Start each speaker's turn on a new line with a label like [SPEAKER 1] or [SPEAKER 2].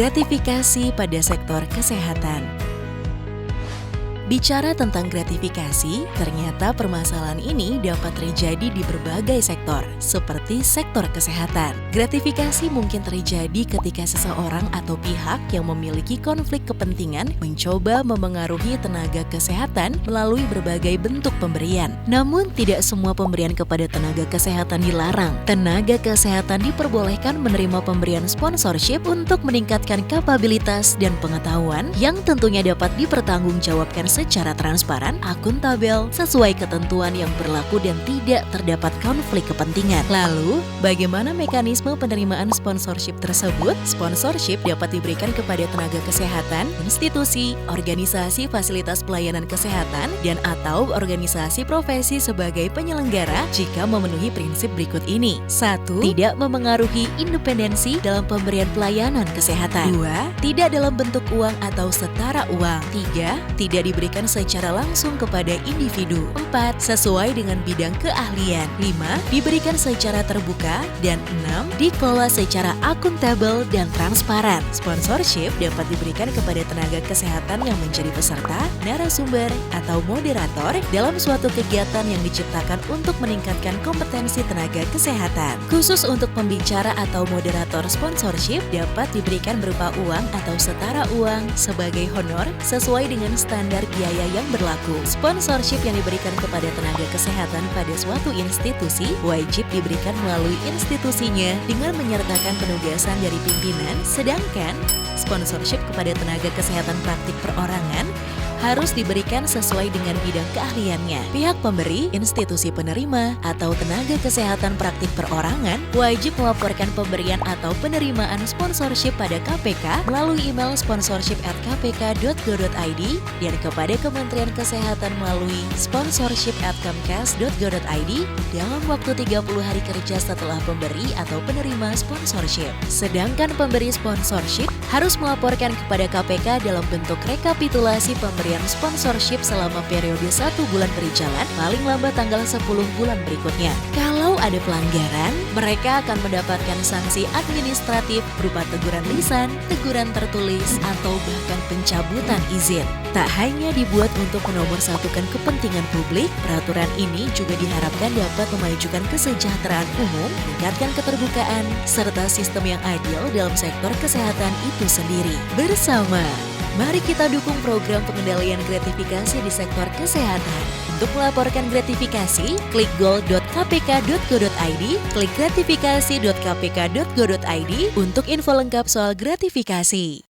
[SPEAKER 1] Gratifikasi pada sektor kesehatan. Bicara tentang gratifikasi, ternyata permasalahan ini dapat terjadi di berbagai sektor, seperti sektor kesehatan. Gratifikasi mungkin terjadi ketika seseorang atau pihak yang memiliki konflik kepentingan mencoba memengaruhi tenaga kesehatan melalui berbagai bentuk pemberian. Namun, tidak semua pemberian kepada tenaga kesehatan dilarang. Tenaga kesehatan diperbolehkan menerima pemberian sponsorship untuk meningkatkan kapabilitas dan pengetahuan yang tentunya dapat dipertanggungjawabkan secara transparan, akuntabel, sesuai ketentuan yang berlaku dan tidak terdapat konflik kepentingan. Lalu, bagaimana mekanisme penerimaan sponsorship tersebut? Sponsorship dapat diberikan kepada tenaga kesehatan, institusi, organisasi fasilitas pelayanan kesehatan, dan atau organisasi profesi sebagai penyelenggara jika memenuhi prinsip berikut ini. 1. Tidak memengaruhi independensi dalam pemberian pelayanan kesehatan. 2. Tidak dalam bentuk uang atau setara uang. 3. Tidak diberikan secara langsung kepada individu. 4. Sesuai dengan bidang keahlian. 5. Diberikan secara terbuka. Dan 6. Dikelola secara akuntabel dan transparan. Sponsorship dapat diberikan kepada tenaga kesehatan yang menjadi peserta, narasumber, atau moderator dalam suatu kegiatan yang diciptakan untuk meningkatkan kompetensi tenaga kesehatan. Khusus untuk pembicara atau moderator, sponsorship dapat diberikan berupa uang atau setara uang sebagai honor sesuai dengan standar biaya yang berlaku. Sponsorship yang diberikan kepada tenaga kesehatan pada suatu institusi wajib diberikan melalui institusinya dengan menyertakan penugasan dari pimpinan, sedangkan sponsorship kepada tenaga kesehatan praktik perorangan harus diberikan sesuai dengan bidang keahliannya. Pihak pemberi, institusi penerima, atau tenaga kesehatan praktik perorangan wajib melaporkan pemberian atau penerimaan sponsorship pada KPK melalui email sponsorship@kpk.go.id dan kepada Kementerian Kesehatan melalui sponsorship@kemkes.go.id dalam waktu 30 hari kerja setelah pemberi atau penerima sponsorship. Sedangkan pemberi sponsorship harus melaporkan kepada KPK dalam bentuk rekapitulasi pemberian sponsorship selama periode 1 bulan berjalan, paling lambat tanggal 10 bulan berikutnya. Kalau ada pelanggaran, mereka akan mendapatkan sanksi administratif berupa teguran lisan, teguran tertulis, atau bahkan pencabutan izin. Tak hanya dibuat untuk menomorsatukan kepentingan publik, peraturan ini juga diharapkan dapat memajukan kesejahteraan umum, meningkatkan keterbukaan, serta sistem yang adil dalam sektor kesehatan itu sendiri. Bersama, mari kita dukung program pengendalian gratifikasi di sektor kesehatan. Untuk melaporkan gratifikasi, klik goal.kpk.go.id, klik gratifikasi.kpk.go.id untuk info lengkap soal gratifikasi.